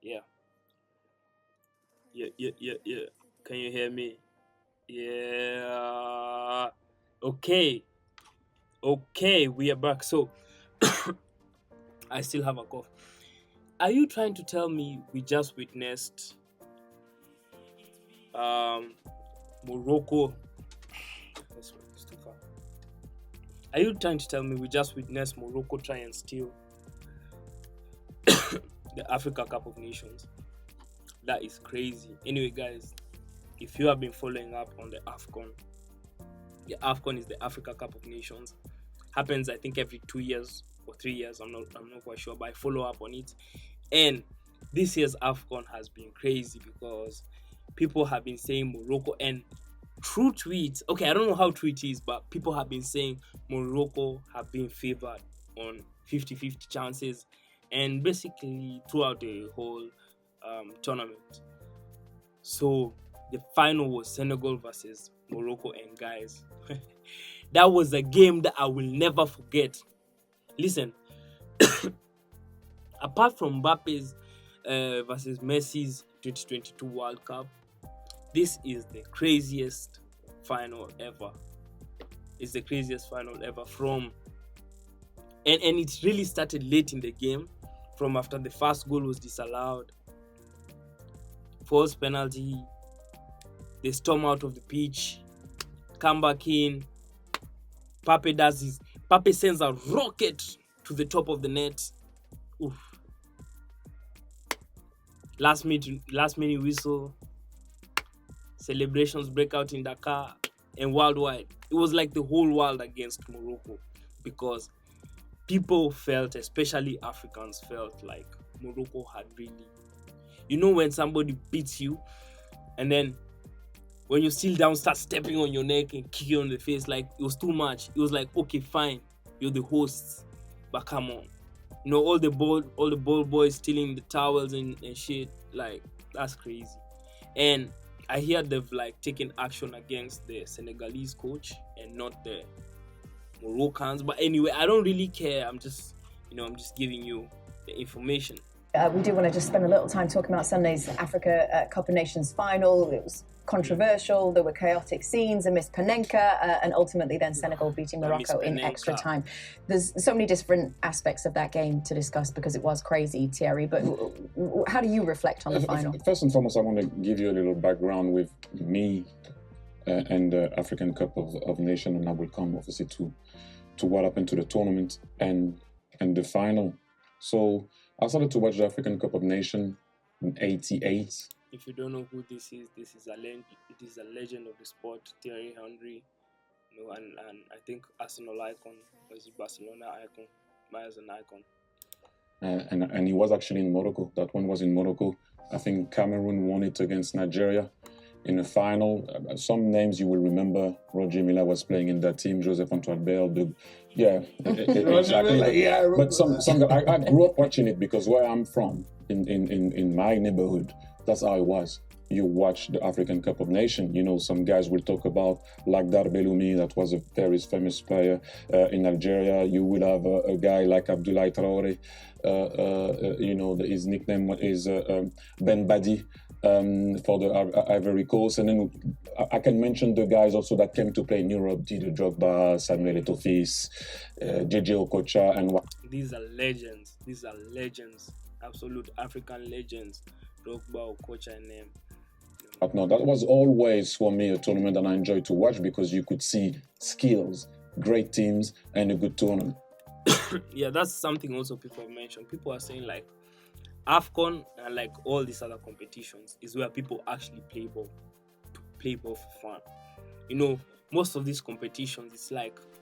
Yeah, yeah. Can you hear me? Yeah. Okay, okay, we are back. So, I still have a cough. Are you trying to tell me we just witnessed um Morocco? It's too far. Are you trying to tell me we just witnessed Morocco try and steal the Africa Cup of Nations? That is crazy. Anyway, guys, if you have been following up on the AFCON is the Africa Cup of Nations. Happens, I think, every 2 years or 3 years. I'm not quite sure, but I follow up on it. And this year's AFCON has been crazy because people have been saying Morocco, and through tweets. Okay, I don't know how true it is, but people have been saying Morocco have been favored on 50-50 chances, and basically throughout the whole tournament. So the final was Senegal versus Morocco, and guys, that was a game that I will never forget. Listen, apart from Mbappe's versus Messi's 2022 World Cup, this is the craziest final ever. It's the craziest final ever and it really started late in the game, from after the first goal was disallowed, false penalty, they storm out of the pitch, come back in. Pape sends a rocket to the top of the net. Oof. Last minute whistle. Celebrations break out in Dakar and worldwide. It was like the whole world against Morocco, because people felt, especially Africans, felt like Morocco had really, when somebody beats you and then when you're still down, start stepping on your neck and kick you on the face, like it was too much. It was like, okay, fine, you're the hosts, but come on. All the ball boys stealing the towels and shit, like that's crazy. And I hear they've like taken action against the Senegalese coach and not the Moroccans. But anyway, I don't really care. I'm just giving you the information. We do want to just spend a little time talking about Sunday's Africa Cup of Nations final. It was controversial. There were chaotic scenes, a missed Panenka, and ultimately then Senegal beating Morocco in extra time. There's so many different aspects of that game to discuss because it was crazy, Thierry. But how do you reflect on the final? First and foremost, I want to give you a little background with me and the African Cup of Nations, and I will come obviously to what happened to the tournament and the final. So I started to watch the African Cup of Nations in '88. If you don't know who this is a legend of the sport, Thierry Henry, and I think Arsenal icon, was Barcelona icon, as an icon. And he was actually in Morocco. That one was in Morocco. I think Cameroon won it against Nigeria in the final. Some names you will remember. Roger Milla was playing in that team. Joseph Antoine Bell. Exactly. Yeah, but I grew up watching it because where I'm from, in my neighborhood, that's how it was. You watch the African Cup of Nations. Some guys will talk about Lagdar Belloumi, that was a very famous player in Algeria. You will have a guy like Abdoulaye Traoré. His nickname is Ben Badi for the Ivory Coast. And then I can mention the guys also that came to play in Europe: Didier Drogba, Samuel Eto'o, JJ Okocha, and These are legends. Absolute African legends. Drogba, Okocha, and them. But no, that was always for me a tournament that I enjoyed to watch because you could see skills, great teams, and a good tournament. Yeah, that's something also people have mentioned. People are saying like AFCON and like all these other competitions is where people actually play ball for fun. Most of these competitions,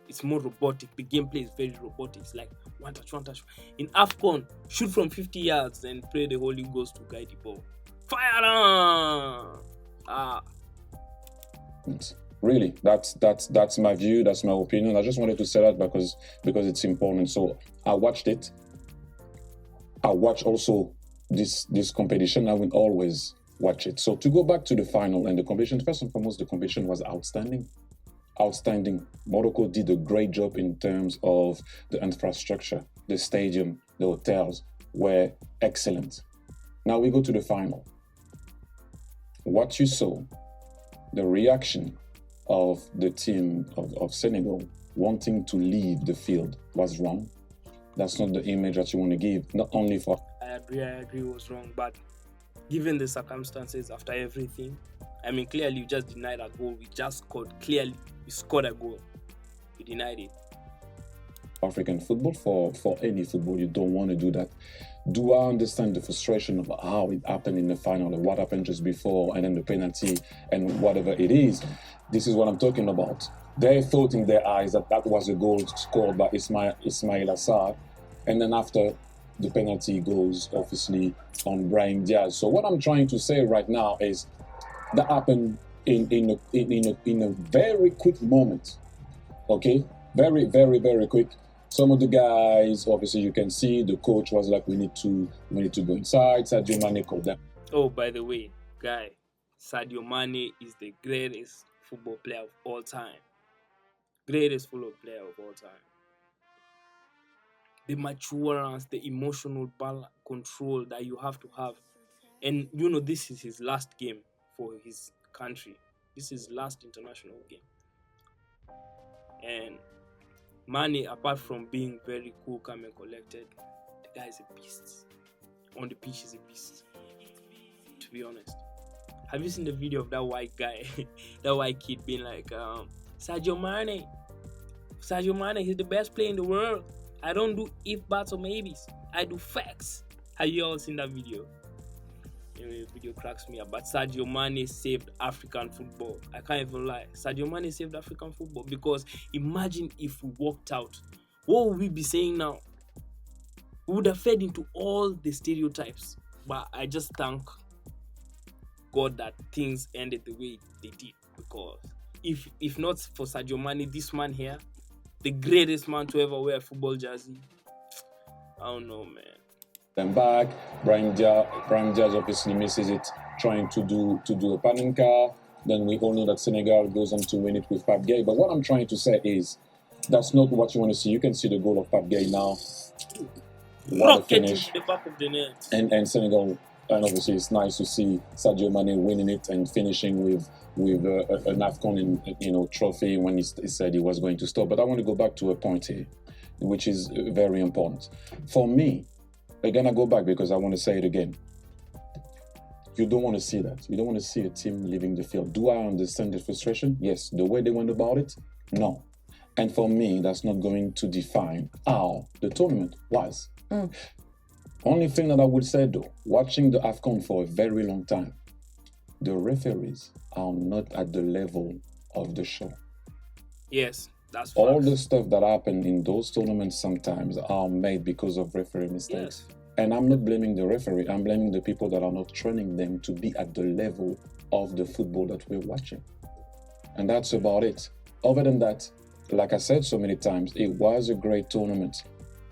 it's more robotic. The gameplay is very robotic. It's like one touch. In AFCON, shoot from 50 yards and pray the Holy Ghost to guide the ball. Fire on! Really, that's my view. That's my opinion. I just wanted to say that because it's important. So I watched it. I watch also this competition. I will always watch it. So to go back to the final and the competition, first and foremost, the competition was outstanding. Morocco did a great job in terms of the infrastructure. The stadium, the hotels were excellent. Now we go to the final. What you saw, the reaction of the team of Senegal wanting to leave the field was wrong. That's not the image that you want to give, not only for... I agree it was wrong, but given the circumstances after everything, I mean, clearly you just denied a goal. We just scored. Clearly, we scored a goal. We denied it. African football, for any football, you don't want to do that. Do I understand the frustration of how it happened in the final and what happened just before and then the penalty and whatever it is? This is what I'm talking about. They thought in their eyes that that was a goal scored by Ismail Assar, and then after the penalty goes obviously on Brahim Diaz. So what I'm trying to say right now is that happened in a very quick moment. Okay, very, very, very quick. Some of the guys, obviously, you can see the coach was like, "We need to go inside." Sadio Mane called them. Oh, by the way, guy, Sadio Mane is the greatest football player of all time. Greatest football player of all time. The maturity, the emotional balance, control that you have to have, and you know this is his last game for his country. This is his last international game, and Mane, apart from being very cool, calm and collected, the guy is a beast. On the pitch, he's a beast. To be honest, have you seen the video of that white guy, that white kid being like, Sadio Mane, he's the best player in the world. I don't do if, buts, or maybes. I do facts. Have you all seen that video? Anyway, the video cracks me up. But Sadio Mane saved African football. I can't even lie. Sadio Mane saved African football, because imagine if we walked out. What would we be saying now? We would have fed into all the stereotypes. But I just thank God that things ended the way they did. Because if not for Sadio Mane, this man here, the greatest man to ever wear a football jersey, I don't know, man. Them back, Brahim Diaz obviously misses it, trying to do a Panenka. Then we all know that Senegal goes on to win it with Pape Gueye. But what I'm trying to say is, that's not what you want to see. You can see the goal of Pape Gueye now. What a finish. The back of the net. And Senegal, and obviously it's nice to see Sadio Mane winning it and finishing with an AFCON trophy when he said he was going to stop. But I want to go back to a point here, which is very important. For me, again, I go back because I want to say it again. You don't want to see that. You don't want to see a team leaving the field. Do I understand the frustration? Yes. The way they went about it? No. And for me, that's not going to define how the tournament was. Only thing that I would say though, watching the AFCON for a very long time, the referees are not at the level of the show. Yes, that's facts. All the stuff that happened in those tournaments sometimes are made because of referee mistakes. Yes. And I'm not blaming the referee, I'm blaming the people that are not training them to be at the level of the football that we're watching. And that's about it. Other than that, like I said so many times, it was a great tournament.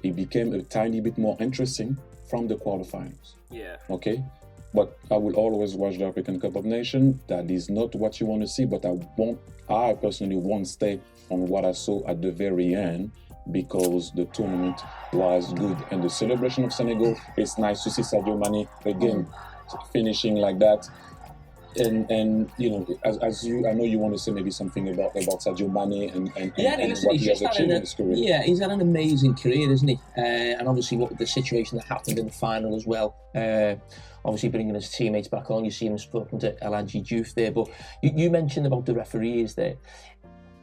It became a tiny bit more interesting from the quarterfinals. Yeah. Okay? But I will always watch the African Cup of Nations. That is not what you want to see, but I personally won't stay on what I saw at the very end, because the tournament was good. And the celebration of Senegal, it's nice to see Sadio Mane again finishing like that. And you know, as you, I know you want to say maybe something about Sadio Mane and what he has achieved in his career. Yeah, he's had an amazing career, isn't he? And obviously, what the situation that happened in the final as well. Obviously, bringing his teammates back on, you see him spoken to El Hadji Diouf there. But you mentioned about the referees there.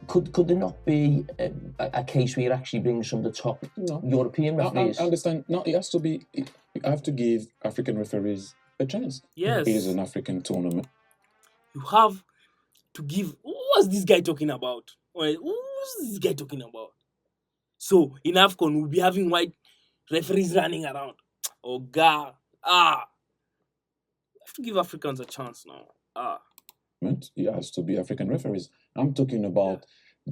Could there not be a case where you actually bring some of the top European referees? I understand. No, it has to be. You have to give African referees a chance. Yes. It is an African tournament. You have to give. What's this guy talking about? What's this guy talking about? So in AFCON, we'll be having white referees running around. Oh God! You have to give Africans a chance now. It has to be African referees. I'm talking about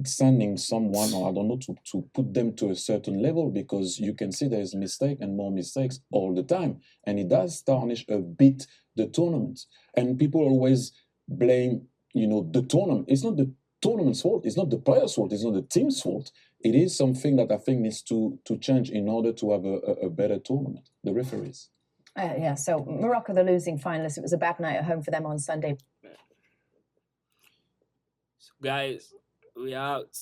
sending someone, or I don't know, to put them to a certain level, because you can see there is mistake and more mistakes all the time, and it does tarnish a bit the tournament. And people always blame, the tournament. It's not the tournament's fault. It's not the players' fault. It's not the team's fault. It is something that I think needs to change in order to have a better tournament. The referees. Yeah, so Morocco, the losing finalists. It was a bad night at home for them on Sunday. So guys, we out.